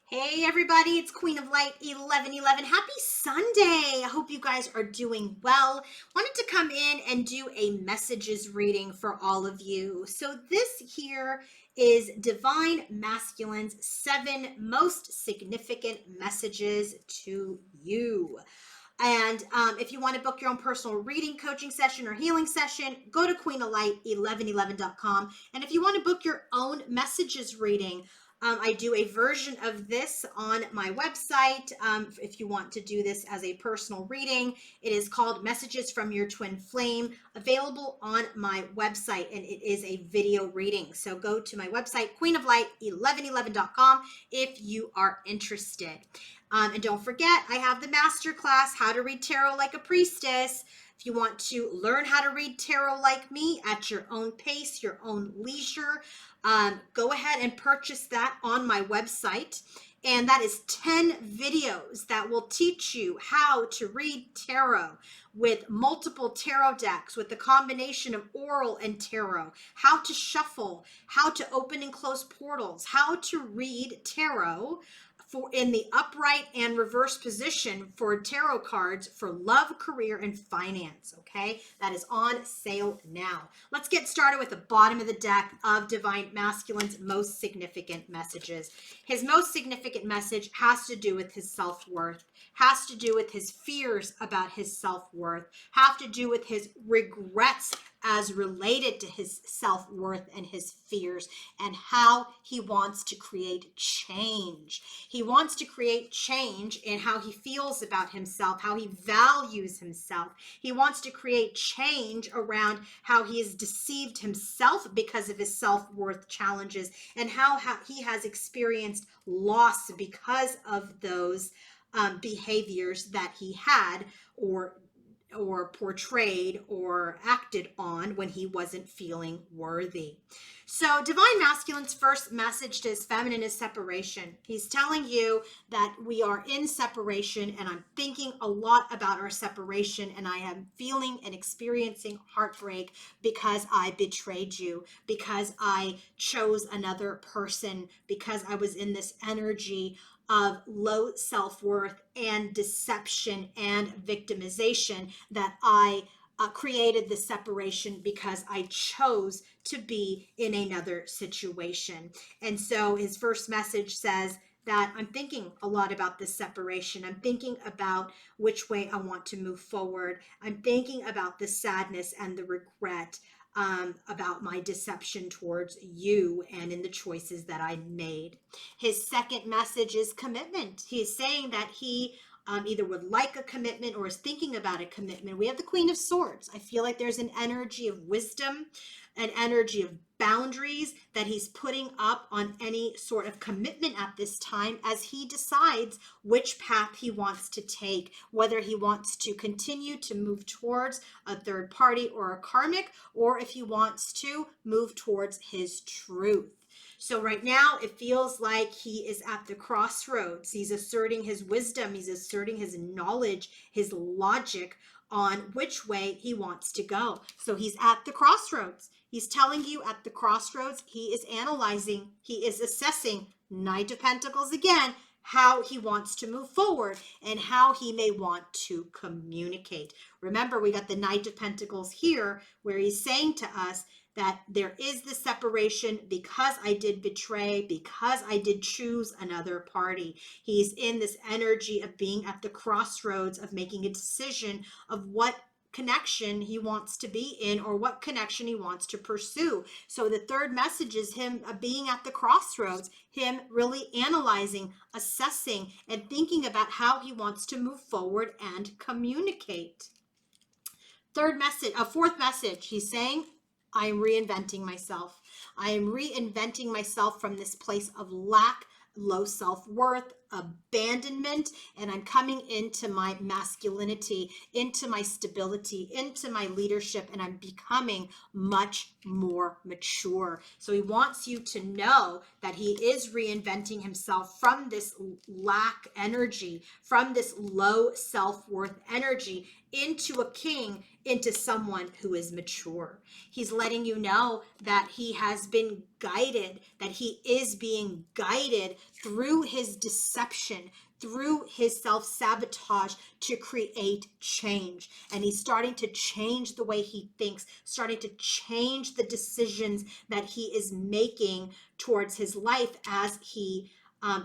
Hey everybody, it's Queen of Light 1111. Happy Sunday. I hope you guys are doing well. Wanted to come in and do a messages reading for all of you. So this here is Divine Masculine's 7 most significant messages to you. And if you want to book your own personal reading, coaching session, or healing session, go to queenoflight1111.com. And if you want to book your own messages reading, I do a version of this on my website. If you want to do this as a personal reading, it is called Messages from Your Twin Flame, available on my website, and it is a video reading. So go to my website, queenoflight1111.com, if you are interested. And don't forget, I have the masterclass, How to Read Tarot Like a Priestess. If you want to learn how to read tarot like me at your own pace, your own leisure, go ahead and purchase that on my website. And that is 10 videos that will teach you how to read tarot with multiple tarot decks, with the combination of oral and tarot, how to shuffle, how to open and close portals, how to read tarot for in the upright and reverse position for tarot cards for love, career, and finance. Okay, that is on sale now. Let's get started with the bottom of the deck of Divine Masculine's most significant messages. His most significant message has to do with his self-worth, has to do with his fears about his self-worth, have to do with his regrets as related to his self-worth and his fears, and how he wants to create change. He wants to create change in how he feels about himself, how he values himself. He wants to create change around how he has deceived himself because of his self-worth challenges, and how he has experienced loss because of those behaviors that he had or portrayed or acted on when he wasn't feeling worthy. So Divine Masculine's first message to his feminine is separation. He's telling you that we are in separation, and I'm thinking a lot about our separation, and I am feeling and experiencing heartbreak because I betrayed you, because I chose another person, because I was in this energy of low self-worth and deception and victimization, that I created the separation because I chose to be in another situation. And so his first message says that I'm thinking a lot about this separation. I'm thinking about which way I want to move forward. I'm thinking about the sadness and the regret about my deception towards you and in the choices that I made. His second message is commitment. He is saying that he either would like a commitment or is thinking about a commitment. We have the Queen of Swords. I feel like there's an energy of wisdom, an energy of boundaries that he's putting up on any sort of commitment at this time as he decides which path he wants to take, whether he wants to continue to move towards a third party or a karmic, or if he wants to move towards his truth. So right now it feels like he is at the crossroads. He's asserting his wisdom, he's asserting his knowledge, his logic on which way he wants to go. So he's at the crossroads. He's telling you at the crossroads, he is analyzing, he is assessing, Knight of Pentacles again, how he wants to move forward and how he may want to communicate. Remember, we got the Knight of Pentacles here where he's saying to us that there is the separation because I did betray, because I did choose another party. He's in this energy of being at the crossroads, of making a decision of what connection he wants to be in or what connection he wants to pursue. So the third message is him being at the crossroads, him really analyzing, assessing, and thinking about how he wants to move forward and communicate. Fourth message, he's saying, I am reinventing myself. I am reinventing myself from this place of lack, low self-worth, abandonment, and I'm coming into my masculinity, into my stability, into my leadership, and I'm becoming much more mature. So he wants you to know that he is reinventing himself from this lack energy, from this low self-worth energy, into a king, into someone who is mature. He's letting you know that he has been guided, that he is being guided through his deception, through his self-sabotage to create change. And he's starting to change the way he thinks, starting to change the decisions that he is making towards his life as he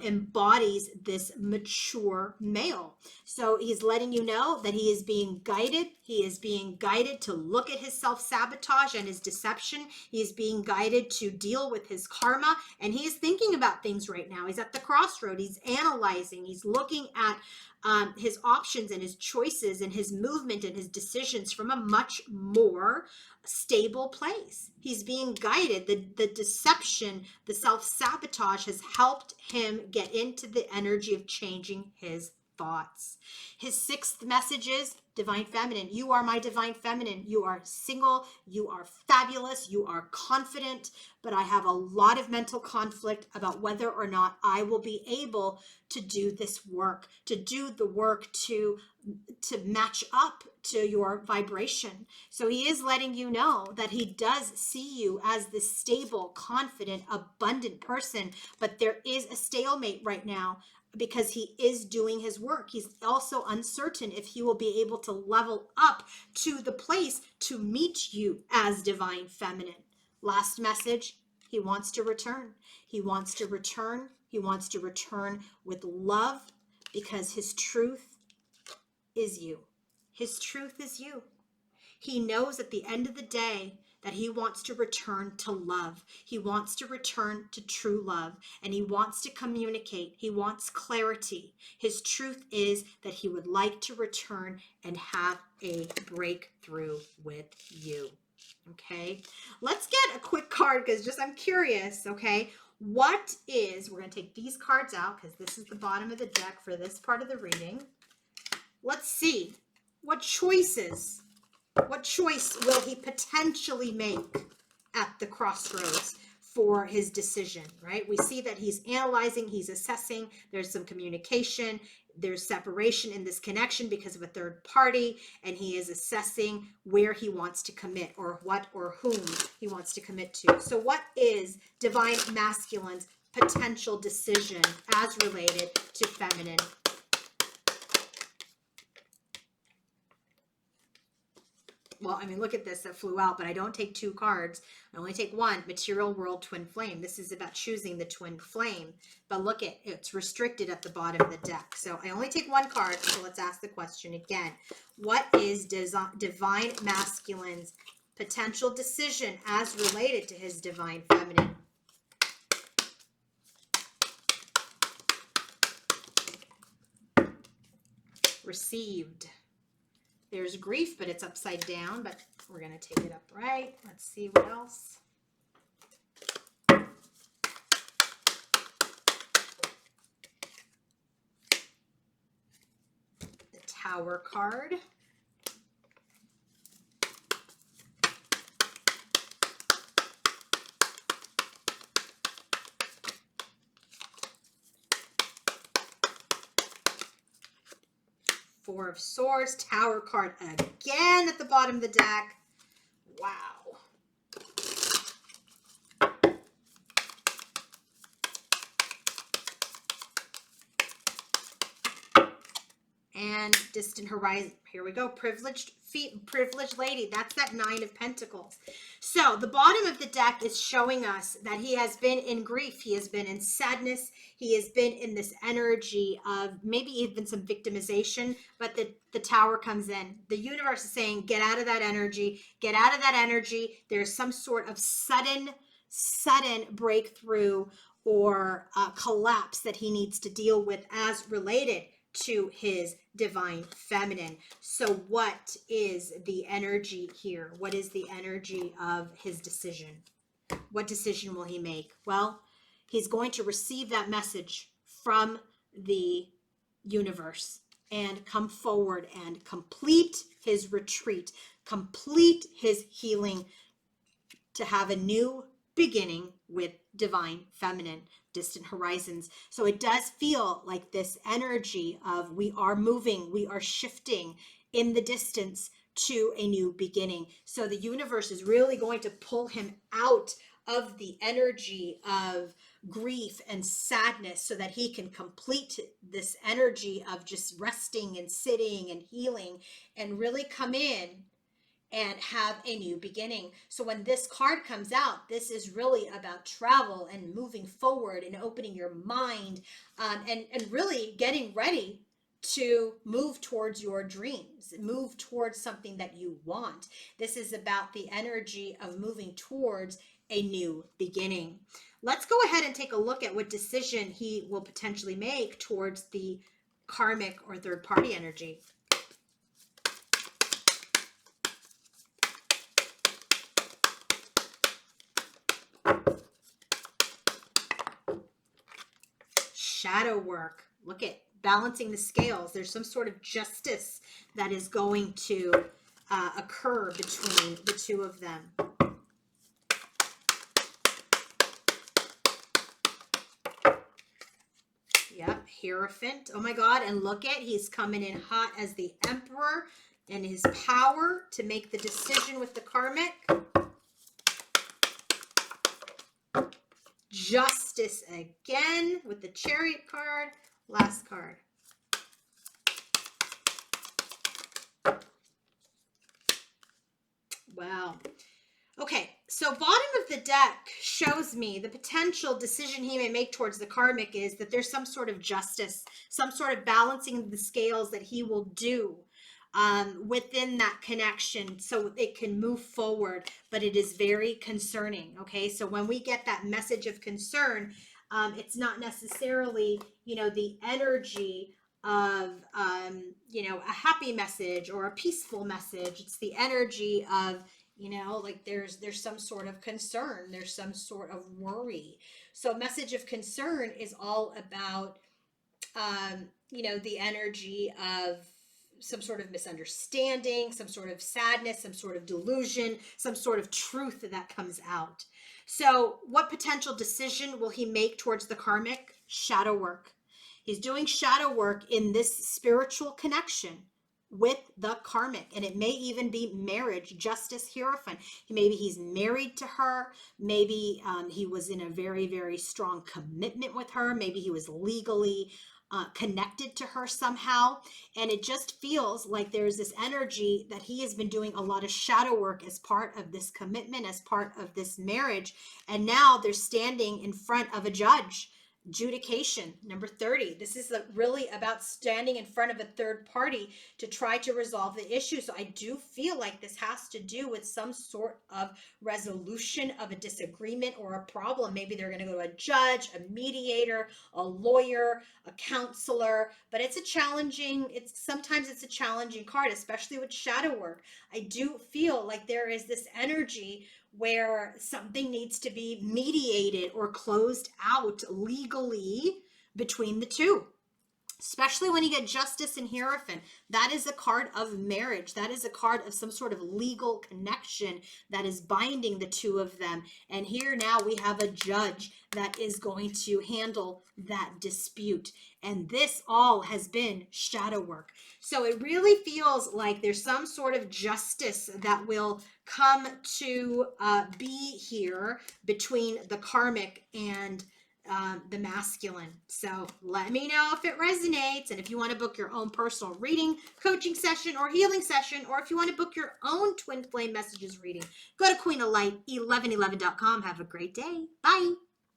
embodies this mature male. So he's letting you know that he is being guided. He is being guided to look at his self-sabotage and his deception. He is being guided to deal with his karma. And he is thinking about things right now. He's at the crossroad. He's analyzing. He's looking at his options and his choices and his movement and his decisions from a much more stable place. He's being guided. The deception, the self-sabotage has helped him get into the energy of changing his thoughts. His sixth message is divine feminine. You are my divine feminine. You are single. You are fabulous. You are confident. But I have a lot of mental conflict about whether or not I will be able to do this work, to do the work to match up to your vibration. So he is letting you know that he does see you as this stable, confident, abundant person, but there is a stalemate right now because he is doing his work. He's also uncertain if he will be able to level up to the place to meet you as divine feminine. Last message, he wants to return. He wants to return. He wants to return with love because his truth is you. His truth is you. He knows at the end of the day that he wants to return to love. He wants to return to true love, and he wants to communicate. He wants clarity. His truth is that he would like to return and have a breakthrough with you. Okay, let's get a quick card because I'm curious. Okay, what is, we're going to take these cards out because this is the bottom of the deck for this part of the reading. Let's see what choice will he potentially make at the crossroads for his decision, right? We see that he's analyzing, he's assessing, there's some communication, there's separation in this connection because of a third party, and he is assessing where he wants to commit or what or whom he wants to commit to. So what is divine masculine's potential decision as related to feminine? Well, I mean, look at this, that flew out, but I don't take two cards. I only take one, Material World Twin Flame. This is about choosing the twin flame, but look at, it's restricted at the bottom of the deck. So I only take one card, so let's ask the question again. What is divine masculine's potential decision as related to his divine feminine? Received. There's grief, but it's upside down, but we're going to take it upright. Let's see what else. The Tower card. Four of Swords, Tower card again at the bottom of the deck. Wow. And Distant Horizon. Here we go. Privileged feet, privileged lady. That's that Nine of Pentacles. So the bottom of the deck is showing us that he has been in grief. He has been in sadness. He has been in this energy of maybe even some victimization, but the Tower comes in. The universe is saying, get out of that energy. Get out of that energy. There's some sort of sudden breakthrough or collapse that he needs to deal with as related to his divine feminine. So what is the energy here? What is the energy of his decision? What decision will he make? Well, he's going to receive that message from the universe and come forward and complete his retreat, complete his healing to have a new beginning with divine feminine. Distant Horizons. So it does feel like this energy of we are moving, we are shifting in the distance to a new beginning. So the universe is really going to pull him out of the energy of grief and sadness so that he can complete this energy of just resting and sitting and healing and really come in and have a new beginning. So when this card comes out, this is really about travel and moving forward and opening your mind, and really getting ready to move towards your dreams, move towards something that you want. This is about the energy of moving towards a new beginning. Let's go ahead and take a look at what decision he will potentially make towards the karmic or third party energy. Shadow work. Look at balancing the scales. There's some sort of justice that is going to occur between the two of them. Yep, Hierophant. Oh my God. And look at, he's coming in hot as the Emperor and his power to make the decision with the karmic. Justice again with the Chariot card. Last card. Wow. Okay, so bottom of the deck shows me the potential decision he may make towards the karmic is that there's some sort of justice, some sort of balancing the scales that he will do within that connection so it can move forward, but it is very concerning. Okay, so when we get that message of concern, it's not necessarily, the energy of, a happy message or a peaceful message. It's the energy of, like there's some sort of concern, there's some sort of worry. So message of concern is all about, the energy of some sort of misunderstanding, some sort of sadness, some sort of delusion, some sort of truth that comes out. So what potential decision will he make towards the karmic? Shadow work. He's doing shadow work in this spiritual connection with the karmic, and it may even be marriage. Justice, Hierophant. Maybe he's married to her. Maybe he was in a very, very strong commitment with her. Maybe he was legally connected to her somehow. And it just feels like there's this energy that he has been doing a lot of shadow work as part of this commitment, as part of this marriage. And now they're standing in front of a judge. Adjudication, number 30. This is really about standing in front of a third party to try to resolve the issue. So I do feel like this has to do with some sort of resolution of a disagreement or a problem. Maybe they're going to go to a judge, a mediator, a lawyer, a counselor, but sometimes it's a challenging card, especially with shadow work. I do feel like there is this energy where something needs to be mediated or closed out legally between the two. Especially when you get Justice and Hierophant. That is a card of marriage. That is a card of some sort of legal connection that is binding the two of them. And here now we have a judge that is going to handle that dispute. And this all has been shadow work. So it really feels like there's some sort of justice that will come to be here between the karmic and the masculine. So let me know if it resonates, and if you want to book your own personal reading, coaching session, or healing session, or if you want to book your own twin flame messages reading, go to queenoflight1111.com. Have a great day. Bye.